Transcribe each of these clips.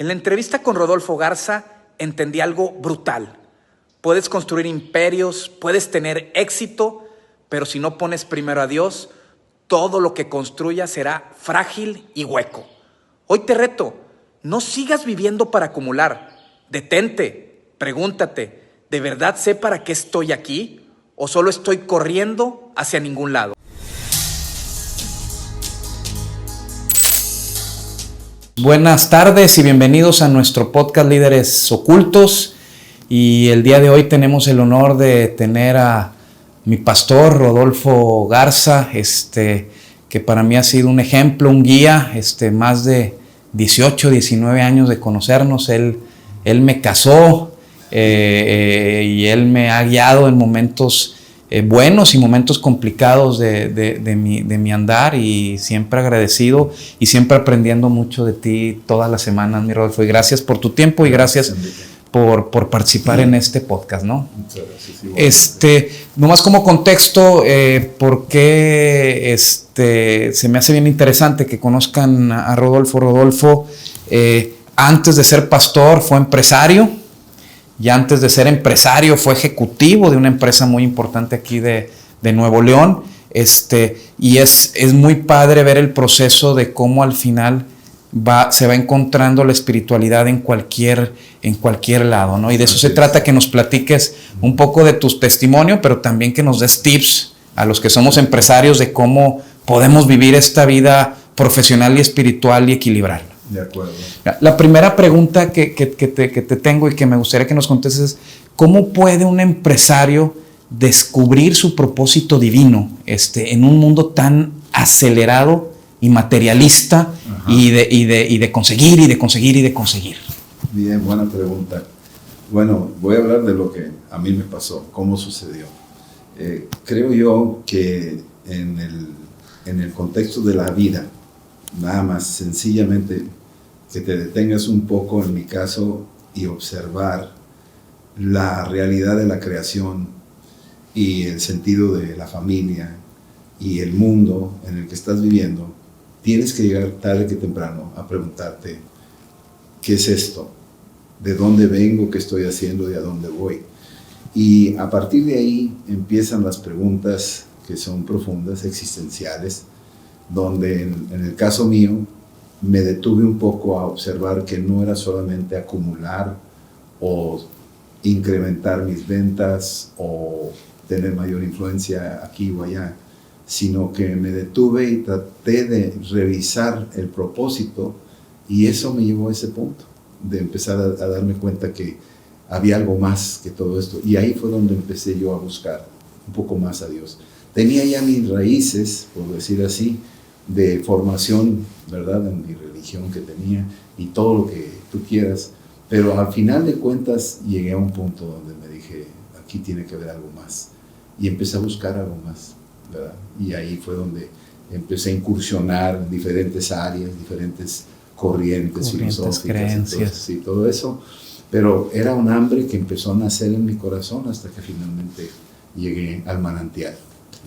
En la entrevista con Rodolfo Garza entendí algo brutal. Puedes construir imperios, puedes tener éxito, pero si no pones primero a Dios, todo lo que construyas será frágil y hueco. Hoy te reto, no sigas viviendo para acumular. Detente, pregúntate, ¿de verdad sé para qué estoy aquí? ¿O solo estoy corriendo hacia ningún lado? Buenas tardes y bienvenidos a nuestro podcast Líderes Ocultos. Y el día de hoy tenemos el honor de tener a mi pastor Rodolfo Garza, que para mí ha sido un ejemplo, un guía, más de 18, 19 años de conocernos. Él me casó y él me ha guiado en momentos buenos y momentos complicados de mi andar, y siempre agradecido y siempre aprendiendo mucho de ti todas las semanas, mi Rodolfo. Y gracias por tu tiempo y gracias por participar en este podcast, ¿no? Muchas gracias. Nomás como contexto, porque se me hace bien interesante que conozcan a Rodolfo. Rodolfo, antes de ser pastor, fue empresario. Y antes de ser empresario, fue ejecutivo de una empresa muy importante aquí de Nuevo León. Y es muy padre ver el proceso de cómo al final se va encontrando la espiritualidad en cualquier lado, ¿no? Y de eso se trata, que nos platiques un poco de tu testimonio, pero también que nos des tips a los que somos empresarios de cómo podemos vivir esta vida profesional y espiritual y equilibrarla. De acuerdo. La primera pregunta que te tengo y que me gustaría que nos contestes es: ¿cómo puede un empresario descubrir su propósito divino en un mundo tan acelerado y materialista y de conseguir y de conseguir y de conseguir? Bien, buena pregunta. Bueno, voy a hablar de lo que a mí me pasó, cómo sucedió. Creo yo que en el contexto de la vida, nada más sencillamente que te detengas un poco, en mi caso, y observar la realidad de la creación y el sentido de la familia y el mundo en el que estás viviendo, tienes que llegar tarde que temprano a preguntarte: ¿qué es esto? ¿De dónde vengo? ¿Qué estoy haciendo? ¿Y a dónde voy? Y a partir de ahí empiezan las preguntas que son profundas, existenciales, donde en el caso mío me detuve un poco a observar que no era solamente acumular o incrementar mis ventas o tener mayor influencia aquí o allá, sino que me detuve y traté de revisar el propósito, y eso me llevó a ese punto de empezar a darme cuenta que había algo más que todo esto, y ahí fue donde empecé yo a buscar un poco más a Dios. Tenía ya mis raíces, por decir así, de formación, ¿verdad?, en mi religión que tenía y todo lo que tú quieras, pero al final de cuentas llegué a un punto donde me dije: aquí tiene que haber algo más, y empecé a buscar algo más, ¿verdad? Y ahí fue donde empecé a incursionar en diferentes áreas, diferentes corrientes filosóficas, creencias y todo eso, pero era un hambre que empezó a nacer en mi corazón hasta que finalmente llegué al manantial.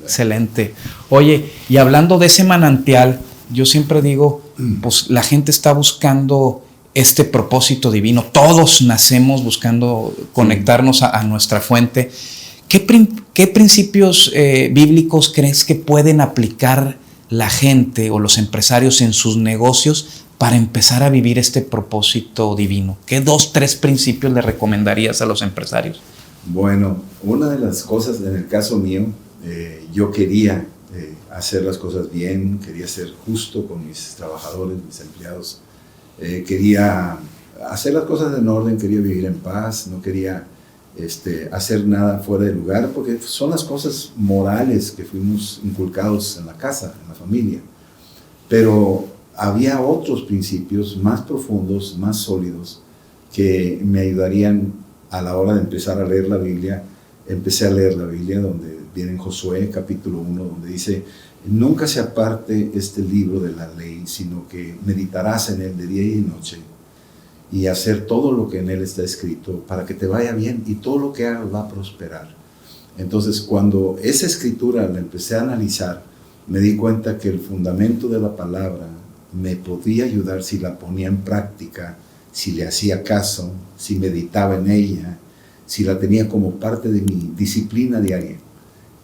Excelente. Oye, y hablando de ese manantial, yo siempre digo, pues la gente está buscando este propósito divino. Todos nacemos buscando conectarnos a nuestra fuente. ¿Qué principios bíblicos crees que pueden aplicar la gente o los empresarios en sus negocios para empezar a vivir este propósito divino? ¿Qué 2, 3 principios le recomendarías a los empresarios? Bueno, una de las cosas, en el caso mío, yo quería hacer las cosas bien, quería ser justo con mis trabajadores, mis empleados, quería hacer las cosas en orden, quería vivir en paz, no quería hacer nada fuera de lugar, porque son las cosas morales que fuimos inculcados en la casa, en la familia. Pero había otros principios más profundos, más sólidos, que me ayudarían a la hora de empezar a leer la Biblia. Empecé a leer la Biblia, donde viene en Josué capítulo 1, donde dice: nunca se aparte este libro de la ley, sino que meditarás en él de día y de noche, y hacer todo lo que en él está escrito, para que te vaya bien y todo lo que hagas va a prosperar. Entonces, cuando esa escritura la empecé a analizar, me di cuenta que el fundamento de la palabra me podía ayudar si la ponía en práctica si le hacía caso, si meditaba en ella, si la tenía como parte de mi disciplina diaria.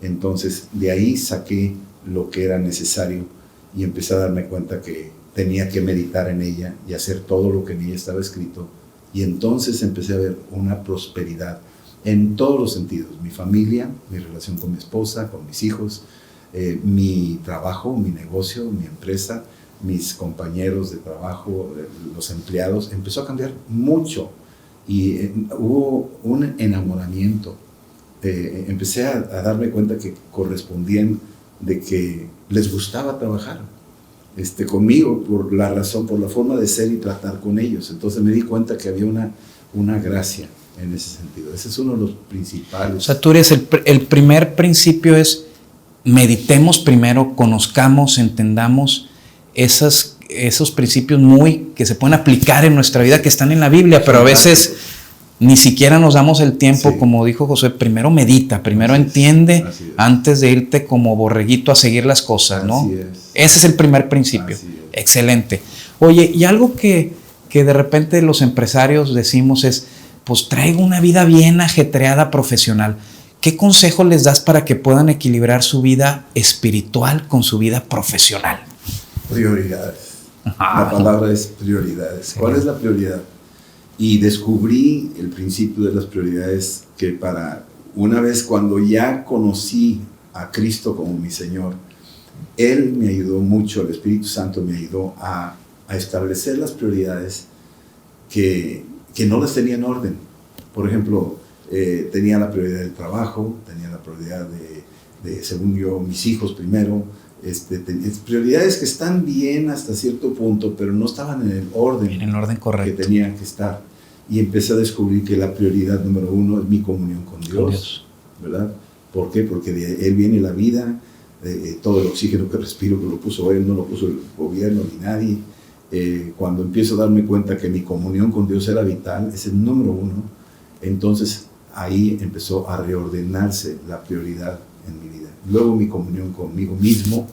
Entonces de ahí saqué lo que era necesario y empecé a darme cuenta que tenía que meditar en ella y hacer todo lo que en ella estaba escrito. Y entonces empecé a ver una prosperidad en todos los sentidos: mi familia, mi relación con mi esposa, con mis hijos, mi trabajo, mi negocio, mi empresa, mis compañeros de trabajo, los empleados. Empezó a cambiar mucho y hubo un enamoramiento. Empecé a darme cuenta que correspondían, de que les gustaba trabajar conmigo por la razón, por la forma de ser y tratar con ellos. Entonces me di cuenta que había una gracia en ese sentido. Ese es uno de los principales. O sea, tú eres el primer principio es: meditemos primero, conozcamos, entendamos esos principios que se pueden aplicar en nuestra vida, que están en la Biblia, pero a veces ni siquiera nos damos el tiempo. Sí. Como dijo José, primero medita, primero entiende antes de irte como borreguito a seguir las cosas, ¿no? Así es. Ese es el primer principio. Excelente. Oye, y algo que de repente los empresarios decimos es: pues traigo una vida bien ajetreada profesional. ¿Qué consejo les das para que puedan equilibrar su vida espiritual con su vida profesional? Prioridades. La palabra es prioridades. Sí. ¿Cuál es la prioridad? Y descubrí el principio de las prioridades, que una vez cuando ya conocí a Cristo como mi Señor, Él me ayudó mucho, el Espíritu Santo me ayudó a establecer las prioridades que no las tenía en orden. Por ejemplo, tenía la prioridad del trabajo, tenía la prioridad de según yo, mis hijos primero, prioridades que están bien hasta cierto punto, pero no estaban en el orden correcto que tenían que estar. Y empecé a descubrir que la prioridad número 1 es mi comunión con Dios, ¿verdad? ¿Por qué? Porque de Él viene la vida, todo el oxígeno que respiro, que lo puso Él, no lo puso el gobierno ni nadie. Cuando empiezo a darme cuenta que mi comunión con Dios era vital, es el número 1, entonces ahí empezó a reordenarse la prioridad en mi vida. Luego mi comunión conmigo mismo,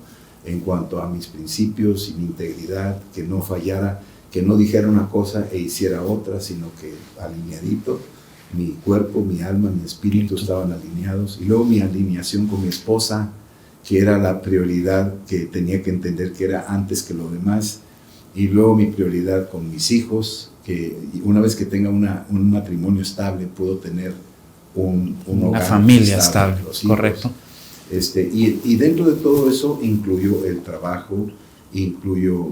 en cuanto a mis principios y mi integridad, que no fallara, que no dijera una cosa e hiciera otra, sino que alineadito, mi cuerpo, mi alma, mi espíritu estaban alineados. Y luego mi alineación con mi esposa, que era la prioridad que tenía que entender que era antes que lo demás. Y luego mi prioridad con mis hijos, que una vez que tenga un matrimonio estable, puedo tener una hogar familia estable, correcto. Y dentro de todo eso incluyó el trabajo, incluyó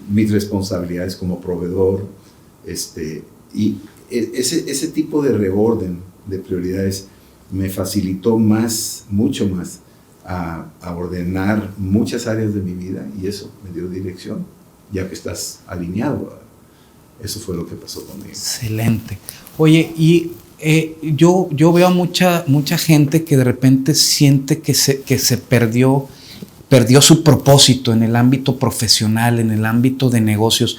mis responsabilidades como proveedor, y ese tipo de reorden de prioridades me facilitó mucho más a ordenar muchas áreas de mi vida, y eso me dio dirección, ya que estás alineado, ¿verdad? Eso fue lo que pasó conmigo. Excelente. Oye, y yo veo a mucha gente que de repente siente que se perdió su propósito en el ámbito profesional, en el ámbito de negocios.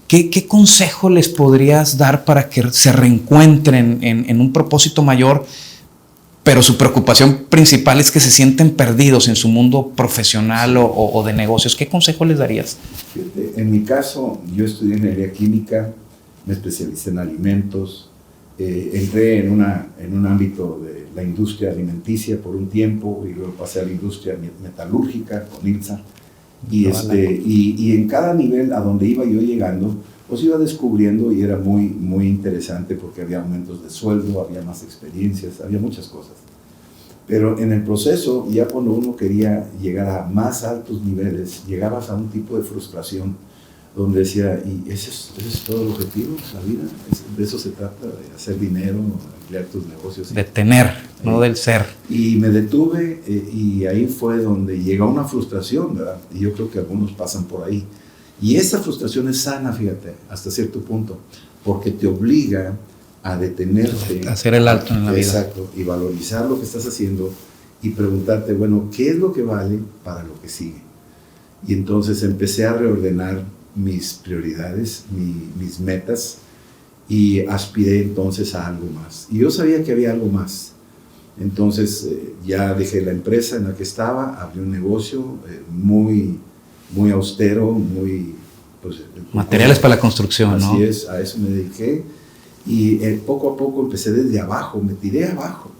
¿Qué consejo les podrías dar para que se reencuentren en un propósito mayor, pero su preocupación principal es que se sienten perdidos en su mundo profesional o de negocios? ¿Qué consejo les darías? En mi caso, yo estudié ingeniería química, me especialicé en alimentos, entré en un ámbito de la industria alimenticia por un tiempo, y luego pasé a la industria metalúrgica con ILSA, y en cada nivel a donde iba yo llegando, pues iba descubriendo, y era muy, muy interesante porque había aumentos de sueldo, había más experiencias, había muchas cosas. Pero en el proceso, ya cuando uno quería llegar a más altos niveles, llegabas a un tipo de frustración donde decía: ¿y ese es todo el objetivo de la vida? De eso se trata, de hacer dinero, ampliar tus negocios. De tener, no del ser. Y me detuve, y ahí fue donde llegó una frustración, ¿verdad? Y yo creo que algunos pasan por ahí. Y esa frustración es sana, fíjate, hasta cierto punto, porque te obliga a detenerte. Hacer el alto en la vida. Exacto, y valorizar lo que estás haciendo y preguntarte, bueno, ¿qué es lo que vale para lo que sigue? Y entonces empecé a reordenar mis prioridades, mis metas, y aspiré entonces a algo más. Y yo sabía que había algo más. Entonces ya dejé la empresa en la que estaba, abrí un negocio muy, muy austero, muy pues, materiales para la construcción, ¿no? Así es, a eso me dediqué. Y poco a poco empecé desde abajo, me tiré abajo.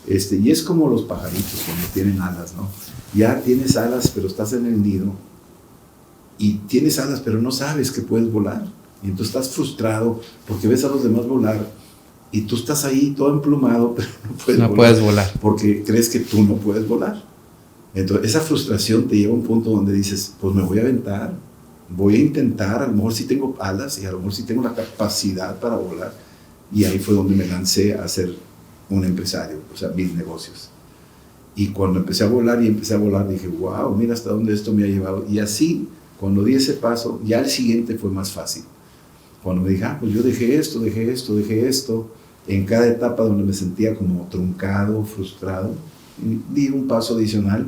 Y es como los pajaritos cuando tienen alas, ¿no? Ya tienes alas, pero estás en el nido. Y tienes alas, pero no sabes que puedes volar. Y entonces estás frustrado porque ves a los demás volar. Y tú estás ahí todo emplumado, pero no puedes volar. Porque crees que tú no puedes volar. Entonces esa frustración te lleva a un punto donde dices, pues me voy a aventar. Voy a intentar, a lo mejor sí tengo alas y a lo mejor sí tengo la capacidad para volar. Y ahí fue donde me lancé a ser un empresario, o sea, mis negocios. Y cuando empecé a volar dije, wow, mira hasta dónde esto me ha llevado. Y así, cuando di ese paso, ya el siguiente fue más fácil. Cuando me dije, pues yo dejé esto, en cada etapa donde me sentía como truncado, frustrado, di un paso adicional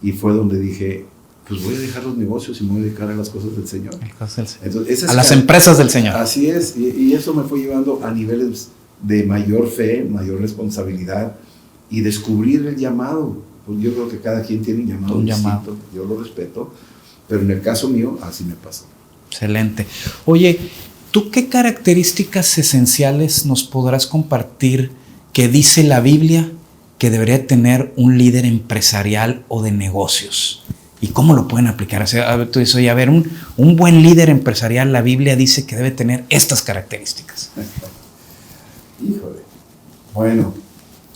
y fue donde dije, pues voy a dejar los negocios y me voy a dedicar a las cosas del Señor. Entonces, a las empresas del Señor. Así es, y eso me fue llevando a niveles de mayor fe, mayor responsabilidad y descubrir el llamado. Pues yo creo que cada quien tiene un llamado distinto, yo lo respeto, pero en el caso mío así me pasó. Excelente. Oye, ¿tú qué características esenciales nos podrás compartir que dice la Biblia que debería tener un líder empresarial o de negocios? ¿Y cómo lo pueden aplicar? O sea, tú dices, oye, a ver, un buen líder empresarial, la Biblia dice que debe tener estas características. Híjole. Bueno,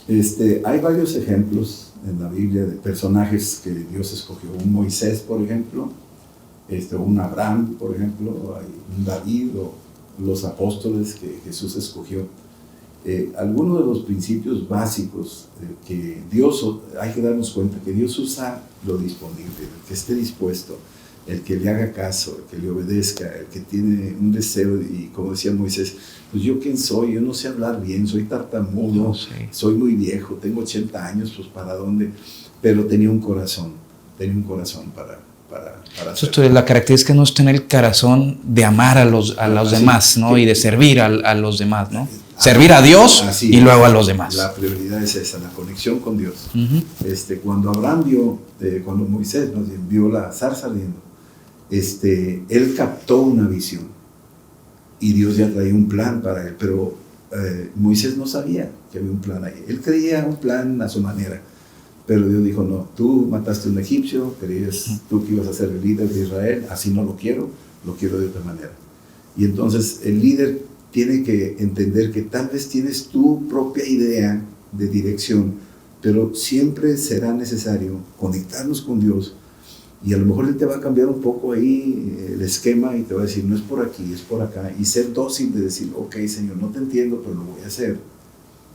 hay varios ejemplos en la Biblia de personajes que Dios escogió. Un Moisés, por ejemplo, un Abraham, por ejemplo, un David, o los apóstoles que Jesús escogió. Algunos de los principios básicos que Dios, hay que darnos cuenta que Dios usa lo disponible, el que esté dispuesto, el que le haga caso, el que le obedezca, el que tiene un deseo. Y como decía Moisés, pues yo quién soy, yo no sé hablar bien, soy tartamudo, no sé. Soy muy viejo, tengo 80 años, pues para dónde, pero tenía un corazón para Eso es la característica, no es tener el corazón de amar a los demás, ¿no? Y de servir a los demás, ¿no? Servir a Dios y luego a los demás. La prioridad es esa, la conexión con Dios. Uh-huh. Cuando cuando Moisés vio la zarza ardiendo, él captó una visión y Dios ya traía un plan para él, pero Moisés no sabía que había un plan ahí. Él creía un plan a su manera, pero Dios dijo, no, tú mataste a un egipcio, creías tú que ibas a ser el líder de Israel, así no lo quiero de otra manera. Y entonces el líder tiene que entender que tal vez tienes tu propia idea de dirección, pero siempre será necesario conectarnos con Dios y a lo mejor Él te va a cambiar un poco ahí el esquema y te va a decir, no es por aquí, es por acá, y ser dócil de decir, ok Señor, no te entiendo, pero lo voy a hacer.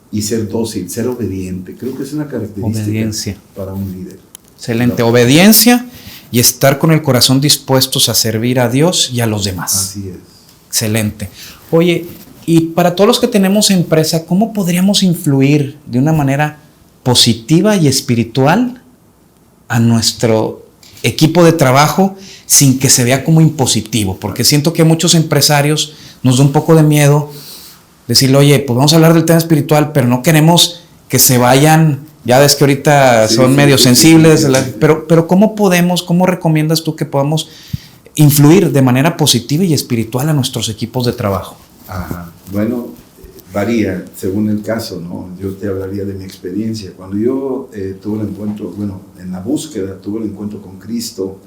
Y ser dócil, ser obediente, creo que es una característica para un líder. Excelente, obediencia y estar con el corazón dispuestos a servir a Dios y a los demás. Así es. Excelente. Oye, y para todos los que tenemos empresa, ¿cómo podríamos influir de una manera positiva y espiritual a nuestro equipo de trabajo sin que se vea como impositivo? Porque siento que a muchos empresarios nos da un poco de miedo decirle, oye, pues vamos a hablar del tema espiritual, pero no queremos que se vayan, ya ves que ahorita son medio sensibles, pero ¿cómo recomiendas tú que podamos influir de manera positiva y espiritual a nuestros equipos de trabajo? Ajá. Bueno, varía según el caso, ¿no? Yo te hablaría de mi experiencia. Cuando yo tuve el encuentro, en la búsqueda tuve el encuentro con Cristo,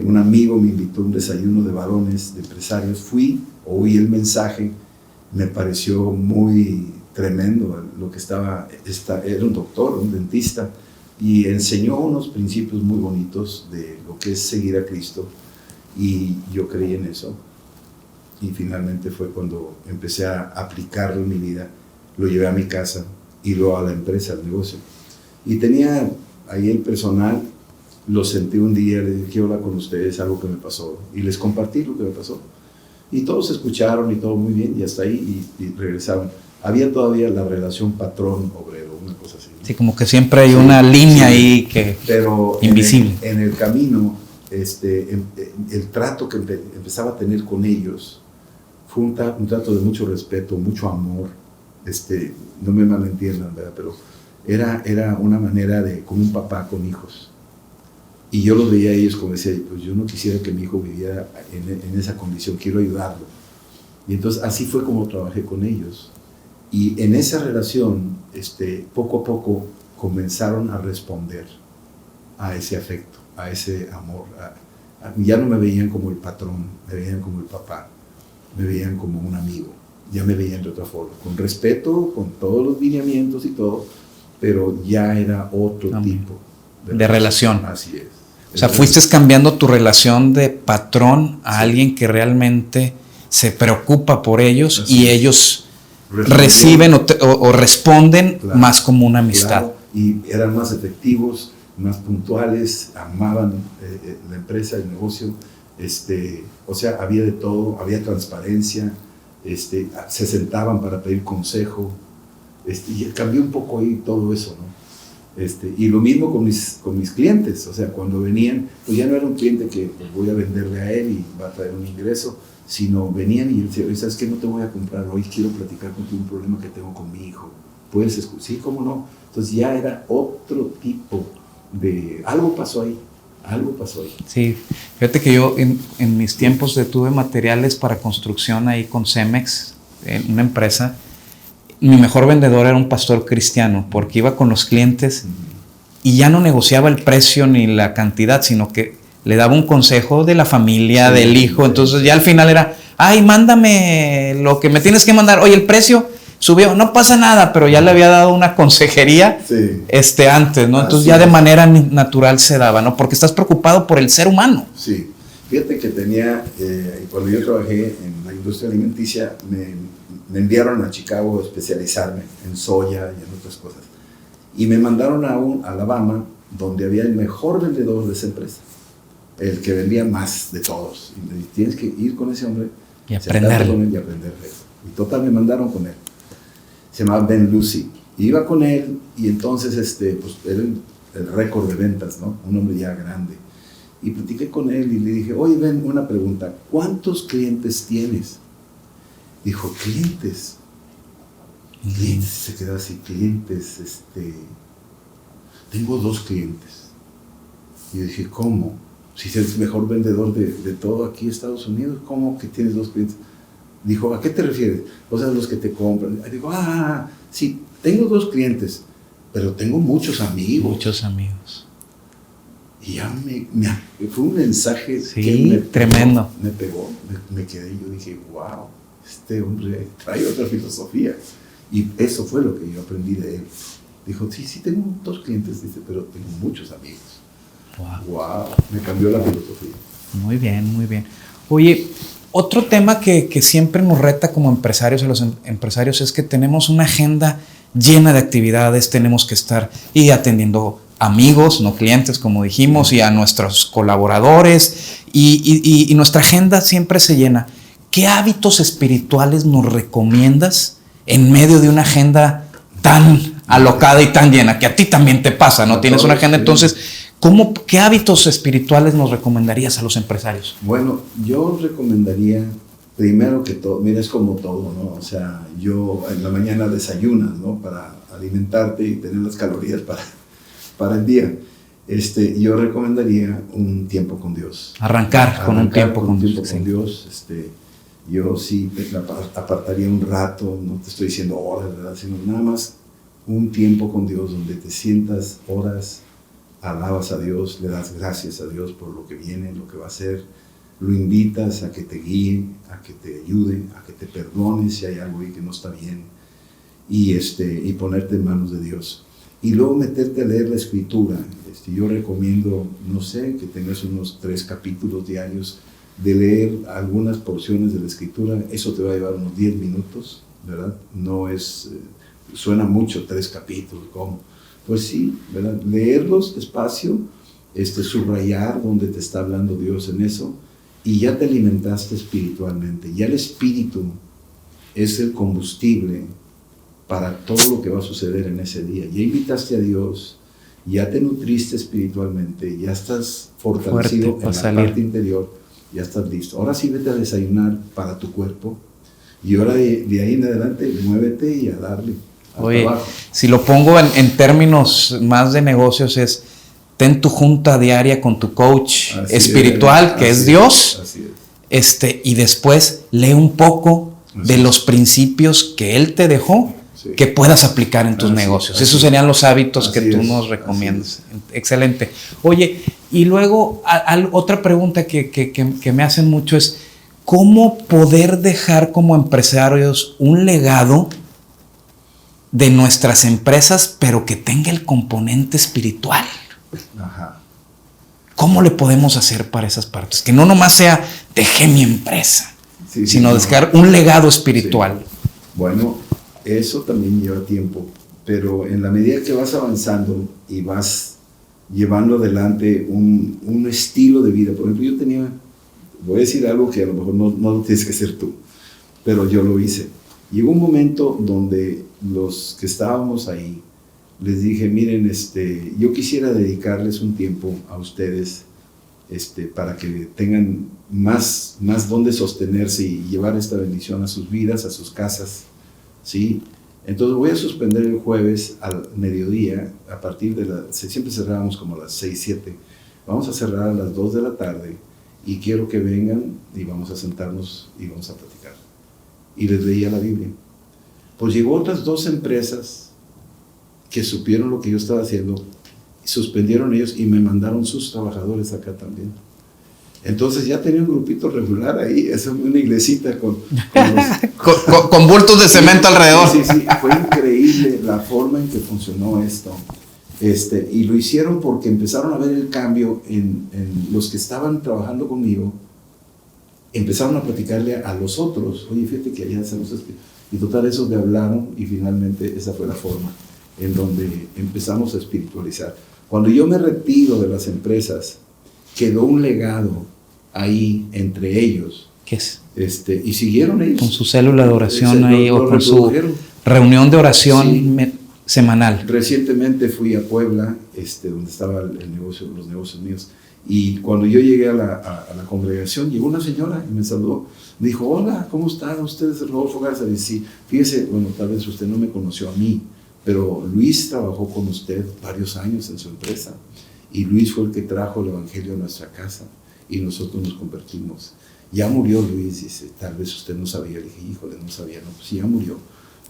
un amigo me invitó a un desayuno de varones, de empresarios, oí el mensaje, me pareció muy tremendo lo que era un doctor, un dentista, y enseñó unos principios muy bonitos de lo que es seguir a Cristo, y yo creí en eso. Y finalmente fue cuando empecé a aplicarlo en mi vida, lo llevé a mi casa y luego a la empresa, al negocio. Y tenía ahí el personal, lo senté un día, le dije, quiero hablar con ustedes, algo que me pasó, y les compartí lo que me pasó. Y todos escucharon y todo muy bien, y hasta ahí, y regresaron. Había todavía la relación patrón-obrero, una cosa así, ¿no? Sí, como que siempre hay una línea ahí que pero invisible. En el camino, el trato que empezaba a tener con ellos, fue un trato de mucho respeto, mucho amor, no me malentiendan, ¿verdad? Pero era una manera de, como un papá con hijos. Y yo los veía a ellos como decía, pues yo no quisiera que mi hijo viviera en esa condición, quiero ayudarlo. Y entonces así fue como trabajé con ellos. Y en esa relación, poco a poco comenzaron a responder a ese afecto, a ese amor. Ya no me veían como el patrón, me veían como el papá, me veían como un amigo, ya me veían de otra forma, con respeto, con todos los lineamientos y todo, pero ya era otro tipo de relación. Así es. O sea, fuiste cambiando tu relación de patrón a alguien que realmente se preocupa por ellos y ellos reciben o responden más como una amistad. Claro, y eran más efectivos, más puntuales, amaban la empresa, el negocio, o sea, había de todo, había transparencia, se sentaban para pedir consejo, y cambió un poco ahí todo eso, ¿no? Y lo mismo con mis clientes, o sea, cuando venían, pues ya no era un cliente que pues, voy a venderle a él y va a traer un ingreso, sino venían y decían, ¿sabes qué? No te voy a comprar, hoy quiero platicar contigo un problema que tengo con mi hijo, ¿puedes escuchar? Sí, ¿cómo no? Entonces ya era otro tipo de... Algo pasó ahí. Sí, fíjate que yo en mis tiempos tuve materiales para construcción ahí con Cemex, en una empresa. Mi mejor vendedor era un pastor cristiano, porque iba con los clientes y ya no negociaba el precio ni la cantidad, sino que le daba un consejo de la familia, del hijo. Entonces ya al final era, ay, mándame lo que me tienes que mandar. Oye, el precio subió, no pasa nada, pero ya le había dado una consejería antes, ¿no? Entonces ya de manera natural se daba, ¿no? Porque estás preocupado por el ser humano. Sí, fíjate que tenía, cuando yo trabajé en la industria alimenticia, me enviaron a Chicago a especializarme en soya y en otras cosas. Y me mandaron a Alabama, donde había el mejor vendedor de esa empresa, el que vendía más de todos. Y me dije, tienes que ir con ese hombre y aprenderle. Y aprenderle. Y total, me mandaron con él. Se llamaba Ben Lucy. Iba con él y entonces pues, era el récord de ventas, ¿no? Un hombre ya grande. Y platiqué con él y le dije, oye, Ben, una pregunta. ¿Cuántos clientes tienes? Dijo, clientes. Clientes, se quedó así, clientes, tengo 2 clientes. Y yo dije, ¿cómo? Si eres el mejor vendedor de todo aquí en Estados Unidos, ¿cómo que tienes 2 clientes? Dijo, ¿a qué te refieres? O sea, los que te compran. Digo, sí, tengo 2 clientes, pero tengo muchos amigos. Muchos amigos. Y ya fue un mensaje tremendo. Me pegó, me quedé y yo dije, wow, este hombre trae otra filosofía. Y eso fue lo que yo aprendí de él. Dijo, sí, tengo 2 clientes, dice, pero tengo muchos amigos. Wow, me cambió la filosofía. Muy bien, muy bien. Oye, otro tema que siempre nos reta como empresarios, a los empresarios, es que tenemos una agenda llena de actividades, tenemos que estar y atendiendo amigos, no clientes, como dijimos, y a nuestros colaboradores, y nuestra agenda siempre se llena. ¿Qué hábitos espirituales nos recomiendas en medio de una agenda tan alocada y tan llena, que a ti también te pasa, ¿no? Tienes una agenda, entonces, ¿qué hábitos espirituales nos recomendarías a los empresarios? Bueno, yo recomendaría, primero que todo, mira, es como todo, ¿no? O sea, yo en la mañana desayunas, ¿no? Para alimentarte y tener las calorías para el día. Yo recomendaría un tiempo con Dios. Arrancar con un tiempo con Dios. Yo sí apartaría un rato, no te estoy diciendo horas, ¿verdad? Sino nada más un tiempo con Dios donde te sientas horas, alabas a Dios, le das gracias a Dios por lo que viene, lo que va a hacer, lo invitas a que te guíe, a que te ayude, a que te perdone si hay algo ahí que no está bien, y ponerte en manos de Dios. Y luego meterte a leer la Escritura. Yo recomiendo, no sé, que tengas unos 3 capítulos diarios de leer algunas porciones de la Escritura. Eso te va a llevar unos 10 minutos, ¿verdad? No es, suena mucho 3 capítulos, ¿cómo? Pues sí, ¿verdad? Leerlos despacio, subrayar donde te está hablando Dios en eso, y ya te alimentaste espiritualmente. Ya el espíritu es el combustible para todo lo que va a suceder en ese día. Ya invitaste a Dios, ya te nutriste espiritualmente, ya estás fortalecido en la parte interior, ya estás listo. Ahora sí vete a desayunar para tu cuerpo, y ahora de ahí en adelante muévete y a darle. Oye, si lo pongo en términos más de negocios, es ten tu junta diaria con tu coach Así espiritual, que es Dios, así es. y después lee un poco de Así los principios que Él te dejó, sí, que puedas aplicar en tus negocios. Esos serían los hábitos que tú nos recomiendas. Excelente. Oye, y luego otra pregunta que me hacen mucho es, ¿cómo poder dejar como empresarios un legado de nuestras empresas, pero que tenga el componente espiritual? Ajá. ¿Cómo le podemos hacer para esas partes? Que no nomás sea dejé mi empresa, sino dejar un legado espiritual. Sí. Bueno, eso también lleva tiempo, pero en la medida que vas avanzando y vas llevando adelante un estilo de vida. Por ejemplo, voy a decir algo que a lo mejor no lo tienes que hacer tú, pero yo lo hice. Llegó un momento donde los que estábamos ahí, les dije, miren, yo quisiera dedicarles un tiempo a ustedes para que tengan más donde sostenerse y llevar esta bendición a sus vidas, a sus casas, ¿sí? Entonces voy a suspender el jueves al mediodía, a partir de siempre cerrábamos como a las 6, 7, vamos a cerrar a las 2 de la tarde y quiero que vengan y vamos a sentarnos y vamos a platicar. Y les leía la Biblia. Pues llegó otras 2 empresas que supieron lo que yo estaba haciendo, suspendieron ellos y me mandaron sus trabajadores acá también. Entonces ya tenía un grupito regular ahí, es una iglesita con bultos de cemento alrededor. Sí, fue increíble la forma en que funcionó esto. Y lo hicieron porque empezaron a ver el cambio en los que estaban trabajando conmigo, empezaron a platicarle a los otros, oye, fíjate que allá hacemos esto. Y total, esos me hablaron y finalmente esa fue la forma en donde empezamos a espiritualizar. Cuando yo me retiro de las empresas, quedó un legado ahí entre ellos. ¿Qué es? Y siguieron ellos. Con su célula de oración ahí o con su reunión de oración semanal. Recientemente fui a Puebla, donde estaba los negocios míos, y cuando yo llegué a la congregación, llegó una señora y me saludó. Me dijo, hola, ¿cómo están ustedes, Rodolfo Garza? Y sí, fíjese, bueno, tal vez usted no me conoció a mí, pero Luis trabajó con usted varios años en su empresa, y Luis fue el que trajo el evangelio a nuestra casa, y nosotros nos convertimos. Ya murió Luis, dice, tal vez usted no sabía. Le dije, híjole, no sabía, no, pues ya murió.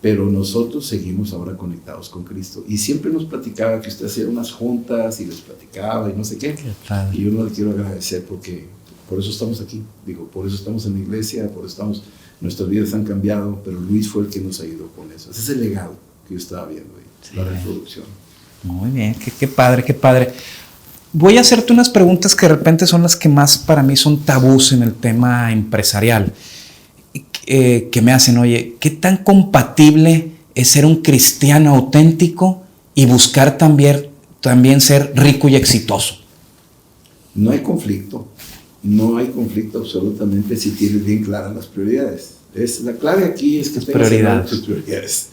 Pero nosotros seguimos ahora conectados con Cristo. Y siempre nos platicaba que usted hacía unas juntas y les platicaba y no sé qué. Y yo no le quiero agradecer porque por eso estamos aquí. Digo, por eso estamos en la iglesia, por eso nuestras vidas han cambiado, pero Luis fue el que nos ayudó con eso. Ese es el legado que yo estaba viendo ahí, la reproducción. Muy bien, qué padre, qué padre. Voy a hacerte unas preguntas que de repente son las que más para mí son tabús en el tema empresarial. Que me hacen, oye, ¿qué tan compatible es ser un cristiano auténtico y buscar también ser rico y exitoso? No hay conflicto absolutamente si tienes bien claras las prioridades. La clave aquí es que tengas claras tus prioridades.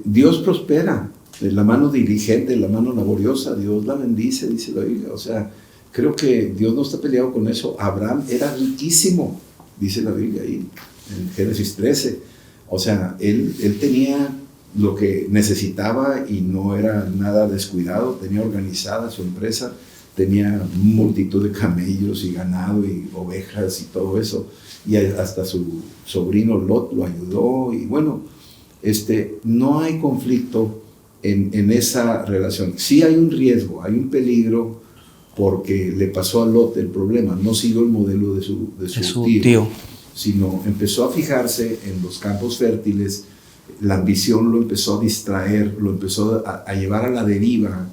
Dios prospera, la mano diligente, la mano laboriosa, Dios la bendice, dice la Biblia. O sea, creo que Dios no está peleado con eso. Abraham era riquísimo, dice la Biblia ahí, en Génesis 13. O sea, él tenía lo que necesitaba y no era nada descuidado, tenía organizada su empresa, tenía multitud de camellos y ganado y ovejas y todo eso, y hasta su sobrino Lot lo ayudó, y bueno, no hay conflicto en esa relación. Sí hay un riesgo, hay un peligro, porque le pasó a Lot el problema, no siguió el modelo de su tío, sino empezó a fijarse en los campos fértiles, la ambición lo empezó a distraer, lo empezó a llevar a la deriva,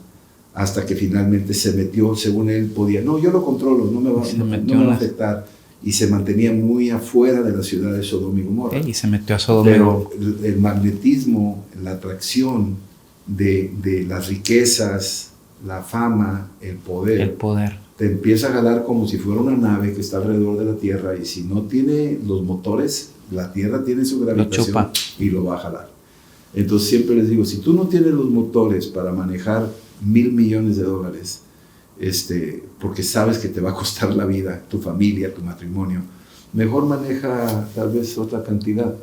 hasta que finalmente se metió, según él podía, no, yo lo controlo, no me va a afectar, y se mantenía muy afuera de la ciudad de Sodoma y Gomorra. Y se metió a Sodoma y Gomorra. Pero el magnetismo, la atracción de las riquezas, la fama, el poder, te empieza a jalar como si fuera una nave que está alrededor de la Tierra, y si no tiene los motores, la Tierra tiene su gravitación y lo va a jalar. Entonces siempre les digo, si tú no tienes los motores para manejar $1,000 millones, porque sabes que te va a costar la vida, tu familia, tu matrimonio, mejor maneja tal vez otra cantidad.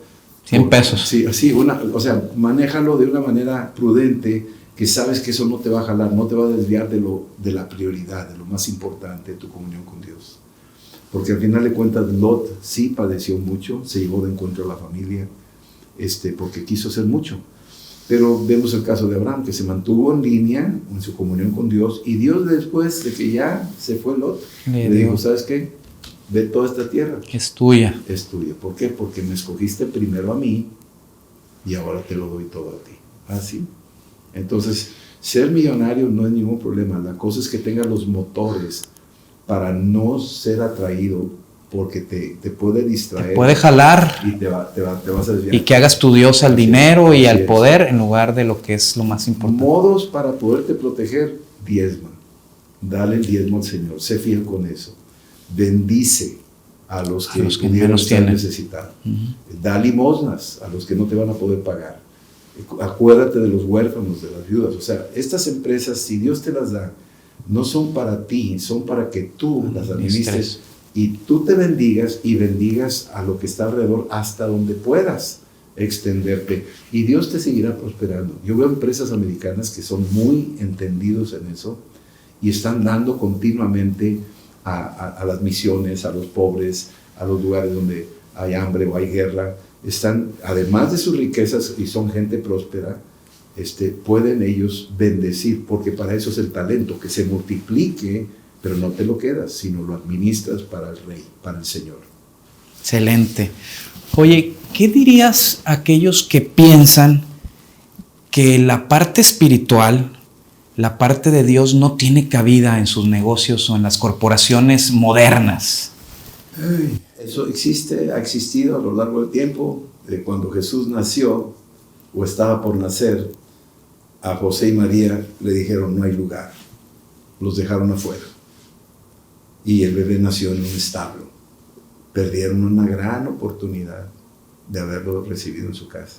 100 pesos. Sí, así, o sea, manéjalo de una manera prudente, que sabes que eso no te va a jalar, no te va a desviar de la prioridad, de lo más importante, de tu comunión con Dios. Porque al final de cuentas Lot sí padeció mucho, se llevó de encuentro a la familia, porque quiso hacer mucho. Pero vemos el caso de Abraham, que se mantuvo en línea en su comunión con Dios, y Dios, después de que ya se fue Lot, le dijo, ¿sabes qué? Ve toda esta tierra. Es tuya. Es tuya. ¿Por qué? Porque me escogiste primero a mí y ahora te lo doy todo a ti. ¿Así? Entonces, ser millonario no es ningún problema. La cosa es que tengas los motores para no ser atraído, porque te puede distraer. Te puede jalar. Y te vas a desviar. Y que hagas tu Dios al dinero y al poder en lugar de lo que es lo más importante. Modos para poderte proteger: diezma. Dale el diezmo al Señor. Sé fiel con eso. Bendice a los que menos tienen. Necesitados. Da limosnas a los que no te van a poder pagar. Acuérdate de los huérfanos, de las viudas. O sea, estas empresas, si Dios te las da, no son para ti, son para que tú las administres y tú te bendigas y bendigas a lo que está alrededor hasta donde puedas extenderte, y Dios te seguirá prosperando. Yo veo empresas americanas que son muy entendidos en eso y están dando continuamente a las misiones, a los pobres, a los lugares donde hay hambre o hay guerra. Están, además de sus riquezas, y son gente próspera, pueden ellos bendecir, porque para eso es el talento, que se multiplique, pero no te lo quedas, sino lo administras para el Rey, para el Señor. Excelente. Oye, ¿qué dirías a aquellos que piensan que la parte espiritual, la parte de Dios, no tiene cabida en sus negocios o en las corporaciones modernas? Eso ha existido a lo largo del tiempo. Cuando Jesús nació o estaba por nacer, a José y María le dijeron no hay lugar, los dejaron afuera, y el bebé nació en un establo. Perdieron una gran oportunidad de haberlo recibido en su casa.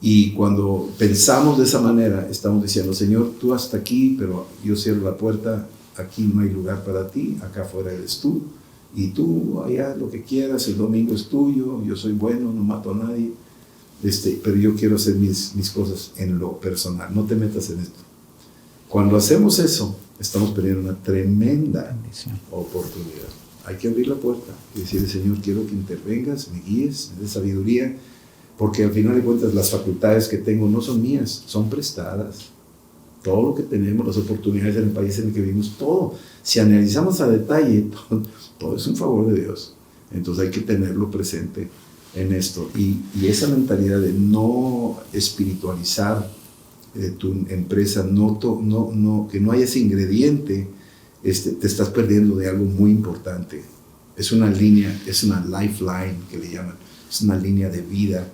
Y cuando pensamos de esa manera, estamos diciendo, Señor, tú hasta aquí, pero yo cierro la puerta, aquí no hay lugar para ti, acá afuera eres tú, y tú allá lo que quieras, el domingo es tuyo, yo soy bueno, no mato a nadie, pero yo quiero hacer mis cosas en lo personal, no te metas en esto. Cuando hacemos eso, estamos perdiendo una tremenda oportunidad. Hay que abrir la puerta y decirle, Señor, quiero que intervengas, me guíes, me des sabiduría, porque al final de cuentas las facultades que tengo no son mías, son prestadas. Todo lo que tenemos, las oportunidades en el país en el que vivimos, todo, si analizamos a detalle, todo es un favor de Dios. Entonces hay que tenerlo presente en esto. Y esa mentalidad de no espiritualizar tu empresa, que no haya ese ingrediente, te estás perdiendo de algo muy importante. Es una línea, es una lifeline que le llaman, es una línea de vida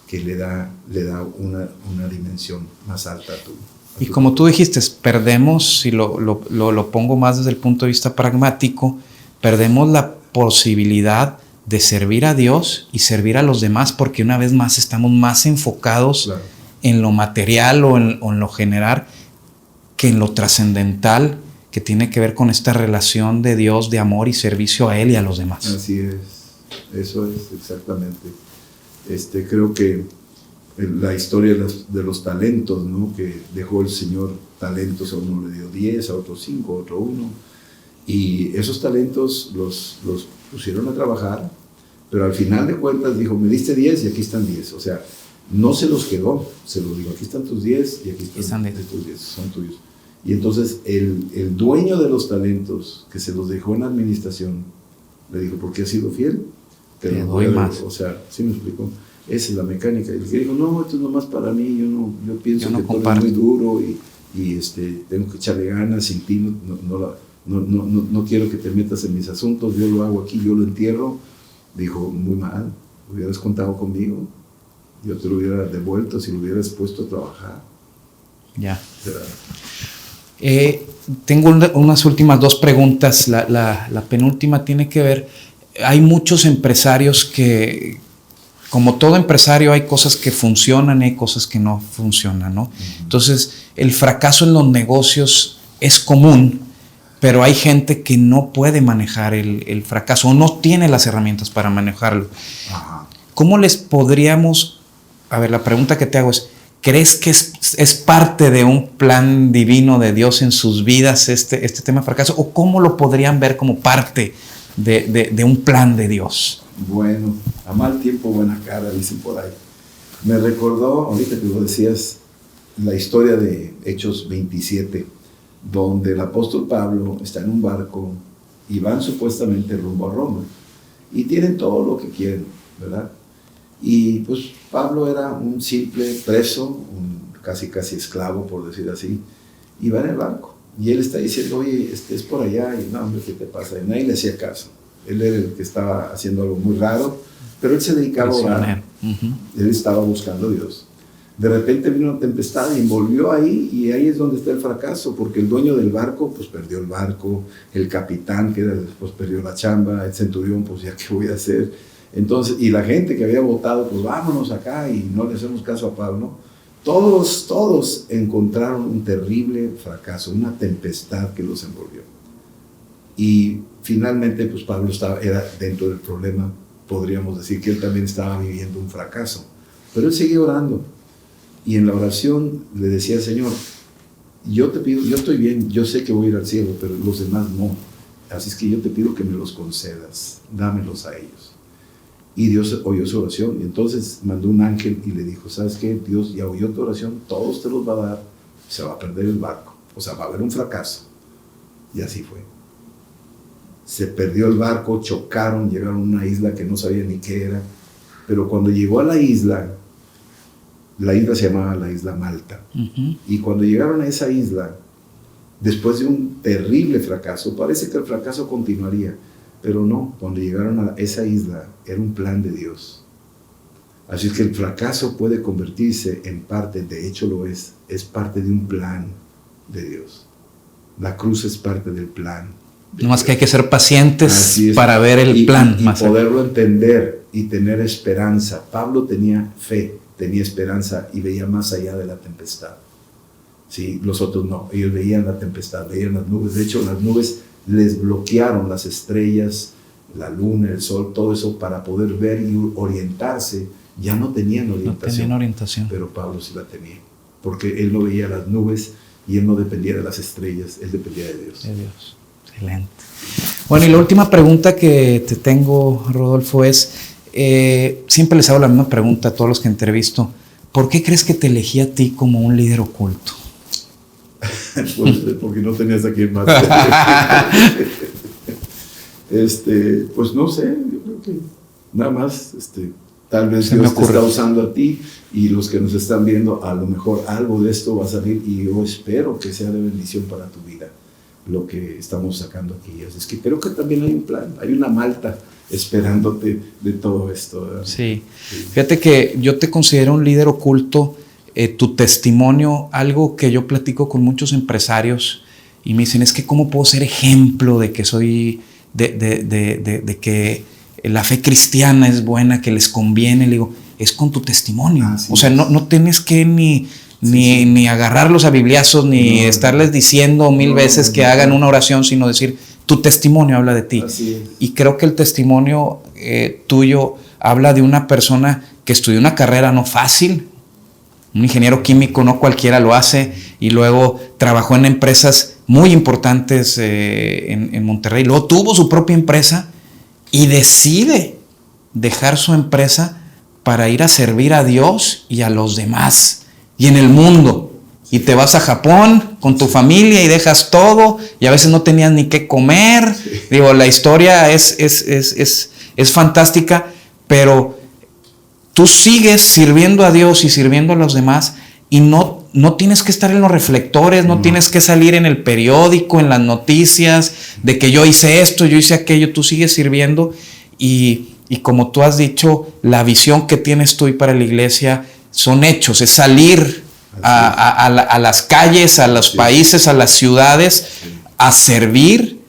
que le da una dimensión más alta a tu. Y como tú dijiste, perdemos, si lo pongo más desde el punto de vista pragmático, perdemos la posibilidad de servir a Dios y servir a los demás, porque una vez más estamos más enfocados, claro, en lo material o en lo general que en lo trascendental, que tiene que ver con esta relación de Dios, de amor y servicio a Él y a los demás. Así es, eso es exactamente. Creo que la historia de los talentos, ¿no? Que dejó el Señor talentos, a uno le dio 10, a otro 5, a otro 1, y esos talentos los pusieron a trabajar, pero al final de cuentas dijo, me diste 10 y aquí están 10, o sea, no se los quedó, se los dijo, aquí están tus 10 y aquí están tus 10, son tuyos. Y entonces el dueño de los talentos, que se los dejó en la administración, le dijo, ¿por qué has sido fiel? Te doy más. O sea, ¿sí me explicó? Esa es la mecánica. Y el que dijo, no, esto es nomás para mí, yo pienso que todo es muy duro y tengo que echarle ganas, sin ti no quiero que te metas en mis asuntos, yo lo hago aquí, yo lo entierro. Dijo, muy mal, hubieras contado conmigo, yo te lo hubiera devuelto si lo hubieras puesto a trabajar. Ya. Tengo unas últimas 2 preguntas. La penúltima tiene que ver, hay muchos empresarios que, como todo empresario, hay cosas que funcionan y hay cosas que no funcionan, ¿no? Entonces, el fracaso en los negocios es común, pero hay gente que no puede manejar el fracaso o no tiene las herramientas para manejarlo. Ajá. ¿Cómo les podríamos, a ver, la pregunta que te hago es, ¿crees que es parte de un plan divino de Dios en sus vidas este tema de fracaso? ¿O cómo lo podrían ver como parte de un plan de Dios? Bueno, a mal tiempo, buena cara, dicen por ahí. Me recordó, ahorita que lo decías, la historia de Hechos 27, donde el apóstol Pablo está en un barco y van supuestamente rumbo a Roma. Y tienen todo lo que quieren, ¿verdad? Y pues Pablo era un simple preso, un casi esclavo, por decir así, y va en el barco. Y él está diciendo, oye, es por allá, y no, hombre, ¿qué te pasa? Y nadie le hacía caso. Él era el que estaba haciendo algo muy raro, pero él se dedicaba a orar. Él estaba buscando a Dios. De repente vino una tempestad y envolvió ahí, y ahí es donde está el fracaso, porque el dueño del barco, pues perdió el barco, el capitán, que era después perdió la chamba, el centurión, pues ya qué voy a hacer. Entonces, y la gente que había votado, pues vámonos acá y no le hacemos caso a Pablo. Todos encontraron un terrible fracaso, una tempestad que los envolvió. Y finalmente, pues Pablo era dentro del problema, podríamos decir que él también estaba viviendo un fracaso. Pero él seguía orando. Y en la oración le decía al Señor, yo te pido, yo estoy bien, yo sé que voy a ir al cielo, pero los demás no. Así es que yo te pido que me los concedas, dámelos a ellos. Y Dios oyó su oración, y entonces mandó un ángel y le dijo, ¿sabes qué? Dios ya oyó tu oración, todos te los va a dar, se va a perder el barco, o sea, va a haber un fracaso. Y así fue. Se perdió el barco, chocaron, llegaron a una isla que no sabía ni qué era, pero cuando llegó a la isla se llamaba la isla Malta, y cuando llegaron a esa isla, después de un terrible fracaso, parece que el fracaso continuaría, pero no, cuando llegaron a esa isla, era un plan de Dios. Así es que el fracaso puede convertirse en parte, de hecho lo es parte de un plan de Dios. La cruz es parte del plan. No más que hay que ser pacientes para ver el plan. Y poderlo entender y tener esperanza. Pablo tenía fe, tenía esperanza y veía más allá de la tempestad. Sí, los otros no, ellos veían la tempestad, veían las nubes. De hecho, las nubes les bloquearon las estrellas, la luna, el sol, todo eso para poder ver y orientarse. Ya no tenían orientación. Pero Pablo sí la tenía, porque él no veía las nubes y él no dependía de las estrellas, él dependía de Dios. De Dios. Excelente. Bueno, y la última pregunta que te tengo, Rodolfo, es, siempre les hago la misma pregunta a todos los que entrevisto. ¿Por qué crees que te elegí a ti como un líder oculto? Pues porque no tenías a quién más. Pues no sé, yo creo que nada más, tal vez Dios te está usando a ti y los que nos están viendo, a lo mejor algo de esto va a salir y yo espero que sea de bendición para tu vida, lo que estamos sacando aquí. Así es que creo que también hay un plan, hay una Malta esperándote de todo esto, ¿verdad? Sí. Fíjate que yo te considero un líder oculto. Tu testimonio, algo que yo platico con muchos empresarios y me dicen, es que ¿cómo puedo ser ejemplo de que soy, de que la fe cristiana es buena, que les conviene? Le digo, es con tu testimonio. O sea, no tienes que ni agarrarlos a bibliazos, ni estarles diciendo mil veces que hagan una oración, sino decir, tu testimonio habla de ti. Y creo que el testimonio tuyo habla de una persona que estudió una carrera no fácil. Un ingeniero químico, no cualquiera lo hace, y luego trabajó en empresas muy importantes en Monterrey. Luego tuvo su propia empresa y decide dejar su empresa para ir a servir a Dios y a los demás y en el mundo. Y te vas a Japón con tu familia y dejas todo y a veces no tenías ni qué comer. Digo, la historia es fantástica, pero tú sigues sirviendo a Dios y sirviendo a los demás y no tienes que estar en los reflectores, no tienes que salir en el periódico, en las noticias, de que yo hice esto, yo hice aquello. Tú sigues sirviendo y como tú has dicho, la visión que tienes tú y para la iglesia son hechos, es salir a las calles, a los países, a las ciudades, a servir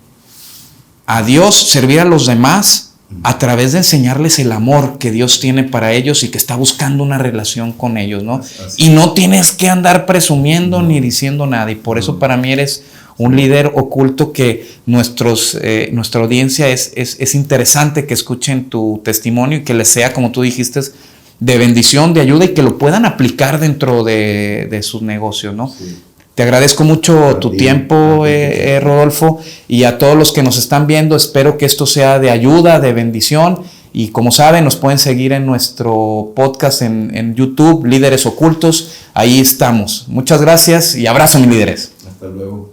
a Dios, servir a los demás, a través de enseñarles el amor que Dios tiene para ellos y que está buscando una relación con ellos, ¿no? Y no tienes que andar presumiendo ni diciendo nada. Y por eso para mí eres un líder oculto que nuestra audiencia es interesante que escuchen tu testimonio y que les sea, como tú dijiste, de bendición, de ayuda y que lo puedan aplicar dentro de sus negocios, ¿no? Sí. Te agradezco mucho tu tiempo, Rodolfo, y a todos los que nos están viendo, espero que esto sea de ayuda, de bendición, y como saben, nos pueden seguir en nuestro podcast en YouTube, Líderes Ocultos, ahí estamos. Muchas gracias y abrazo, mis líderes. Hasta luego.